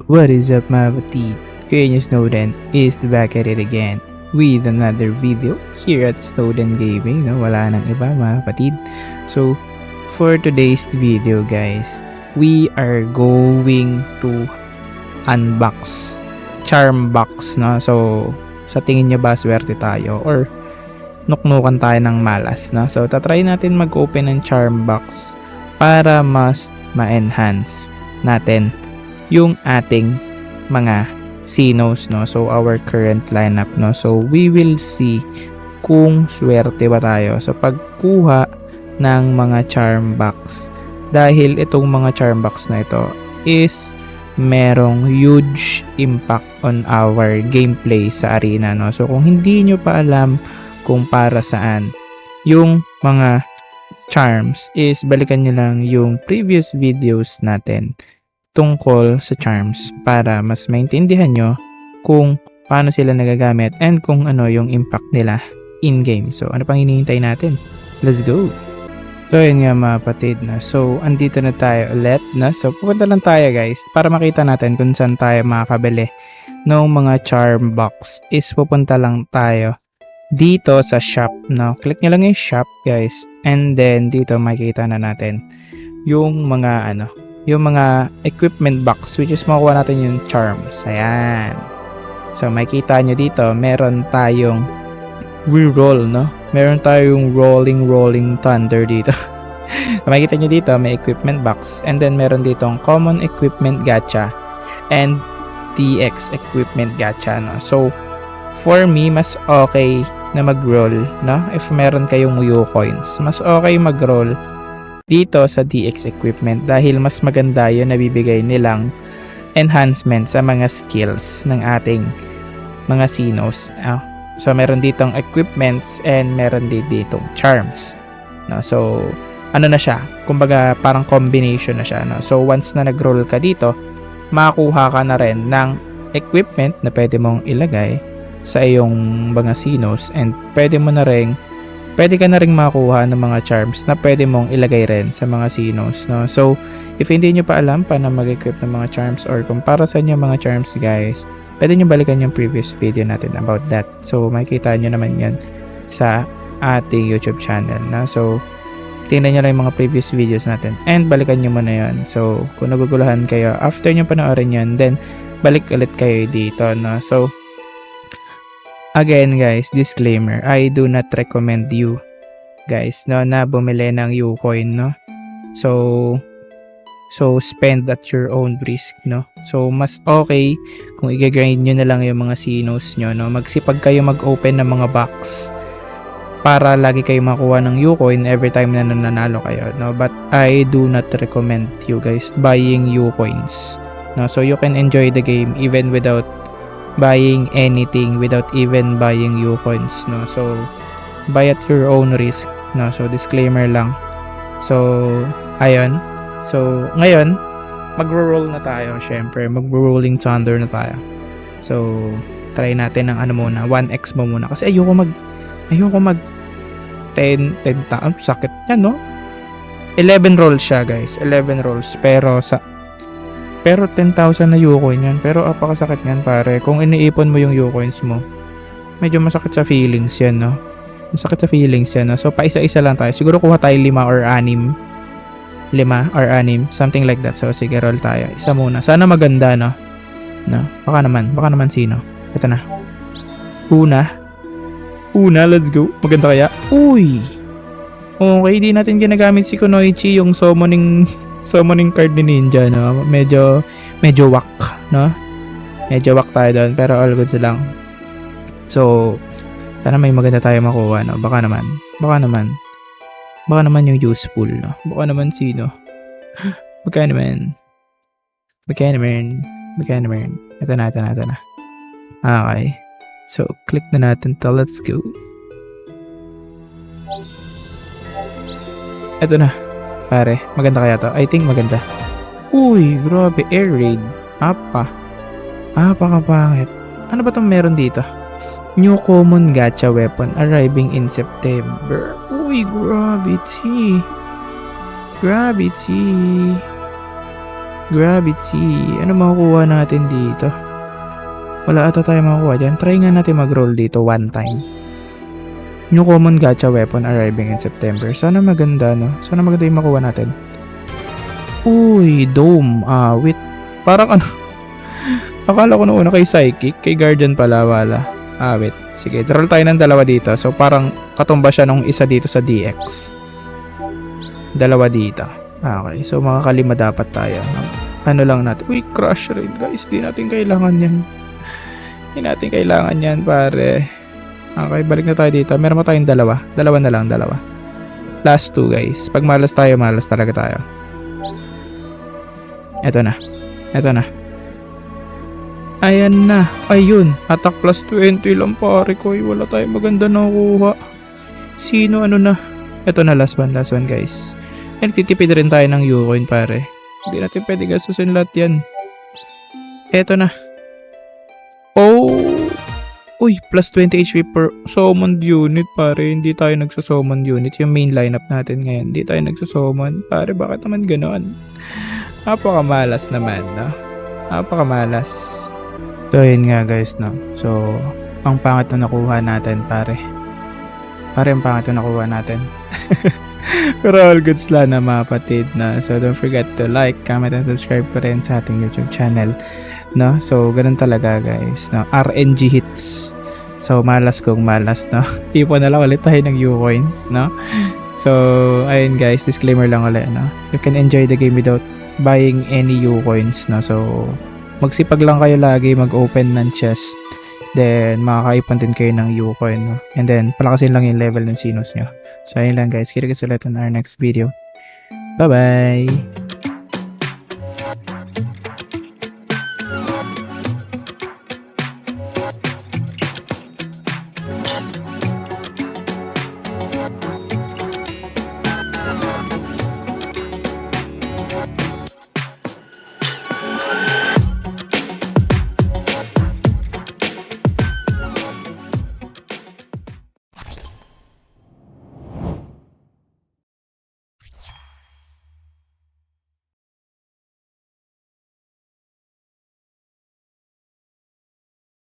What is up mga kapatid? Kuya Snowden is back at it again with another video here at Snowden Gaming. No? Wala nang iba mga kapatid. So, for today's video guys, we are going to unbox charm box. No? So, sa tingin nyo ba swerte tayo or nuknukan tayo ng malas? No? So, tatry natin mag-open ng charm box para mas ma-enhance natin yung ating mga Sinos, no? So our current lineup, no? So we will see kung swerte ba tayo sa pagkuha ng mga charm box, dahil itong mga charm box na ito is merong huge impact on our gameplay sa arena, no? So kung hindi nyo pa alam kung para saan yung mga charms, is balikan nyo lang yung previous videos natin tungkol sa charms para mas maintindihan nyo kung paano sila nagagamit and kung ano yung impact nila in-game. So, ano pang hinihintay natin? Let's go! So, yun nga mga kapatid na. So, andito na tayo ulit na. So, pupunta lang tayo guys para makita natin kung saan tayo makakabili ng mga charm box. Is pupunta lang tayo dito sa shop. No? Click nyo lang yung shop guys. And then, dito makikita na natin yung mga yung mga equipment box, which is makuha natin yung charms. Ayan. So, makikita nyo dito, meron tayong reroll, no? Meron tayong rolling thunder dito. Makikita nyo dito, may equipment box. And then, meron ditong common equipment gacha and TX equipment gacha, no? So, for me, mas okay na mag-roll, no? If meron kayong Yu coins, mas okay mag-roll dito sa DX equipment dahil mas maganda yun na bibigay nilang enhancement sa mga skills ng ating mga Sinos. So meron ditong equipments and meron din ditong charms, no? So ano na siya, kumbaga parang combination na siya, no? So once na nag-roll ka dito, makakuha ka na rin ng equipment na pwede mong ilagay sa iyong mga Sinos, and pwede ka na ring makuha ng mga charms na pwede mong ilagay rin sa mga Sinos, no? So, if hindi nyo pa alam paano mag-equip ng mga charms or kung para sa inyo mga charms guys, pwede nyo balikan yung previous video natin about that. So, makikita nyo naman yan sa ating YouTube channel, no? So, tingnan nyo lang yung mga previous videos natin and balikan nyo muna yun. So, kung naguguluhan kayo, after nyo panoorin yun, then balik ulit kayo dito, no? So, again guys, disclaimer, I do not recommend you guys, no, na bumili ng Ucoin, no. So spend at your own risk, no. So mas okay kung i-grind nyo na lang yung mga Sinos nyo, no. Magsipag kayo mag-open ng mga box para lagi kayo makuha ng Ucoin every time na nananalo kayo, no. But I do not recommend you guys buying Ucoins, no. So you can enjoy the game even without buying anything, without even buying Ucoins, no. So buy at your own risk, no. So disclaimer lang. So ayun. So ngayon magro-roll na tayo, syempre magro-rolling thunder na tayo. So try natin ng muna, 1x mo muna kasi ayoko mag 10 sakit yan, no. 11 rolls siya guys, 11 rolls, pero 10,000 na Ucoin yan. Pero apakasakit yan pare. Kung iniipon mo yung Ucoins mo, medyo masakit sa feelings yan, no? Masakit sa feelings yan, no? So paisa-isa lang tayo. Siguro kuha tayo 5 or 6. 5 or 6, something like that. So sige, roll tayo. Isa muna. Sana maganda, no? No? Baka naman sino. Ito na. Una, let's go. Maganda kaya? Uy! Okay, di natin ginagamit si Kunoichi, yung summoning card ni Ninja, no? Medyo wak, no? Medyo wak tayo doon, pero all good lang. So, sana may maganda tayo makuha, no? Baka naman yung useful, no? Baka naman sino? Baka naman. Ito na. Okay. So, click na natin to. Let's go. Ito na. Pare, maganda kaya to? I think maganda. Uy, grabe, air raid. Pakapangit. Ano ba itong meron dito? New common gacha weapon arriving in September. Uy, gravity. Gravity. Ano makukuha natin dito? Wala ata tayo makukuha dyan. Try nga natin mag-roll dito one time. New common gacha weapon arriving in September. Sana maganda, no? Sana maganda yung makuha natin. Uy, dome. Wait. Parang ano? Akala ko noon kay Psychic. Kay Guardian pala, wala. Wait. Sige, roll tayo ng dalawa dito. So, parang katumba siya nung isa dito sa DX. Dalawa dito. Okay, so makakalima dapat tayo. Ano lang natin. Uy, crush rate guys. Di natin kailangan yan. Di natin kailangan yan, pare. Okay, balik na tayo dito. Meron pa tayong dalawa. Dalawa na lang, dalawa. Last two guys. Pag malas tayo, malas talaga tayo. Eto na. Eto na. Ayan na. Ayun. Attack plus 20 lang pare ko. Wala tayong maganda nakukuha. Sino ano na? Ito na last one guys. And titipid rin tayo ng Ucoin pare. Hindi natin pwede gastusin lahat yan. Ito na. Oh. Uy, plus 20 HP per summoned unit pare. Hindi tayo nagsusummon unit. Yung main lineup natin ngayon. Hindi tayo nagsusummon. Pare, bakit naman ganon? Napakamalas naman, no? Napakamalas. So, yun nga guys, no? So, ang pangit na nakuha natin, pare. Pare, ang pangit na nakuha natin. Pero all goods lang na mga kapatid, no? So, don't forget to like, comment, and subscribe pa rin sa ating YouTube channel, no? So, ganun talaga guys, no? RNG hits. So, malas kung malas, no? Tipo na lang ulit tayo ng Ucoins, no? So, ayun guys, disclaimer lang ulit, no? You can enjoy the game without buying any Ucoins, no? So, magsipag lang kayo lagi mag-open ng chest. Then, makakaipon din kayo ng Ucoin, no? And then, palakasin lang yung level ng Sinus nyo. So, ayun lang guys. Kita-kits ulit on our next video. Bye-bye!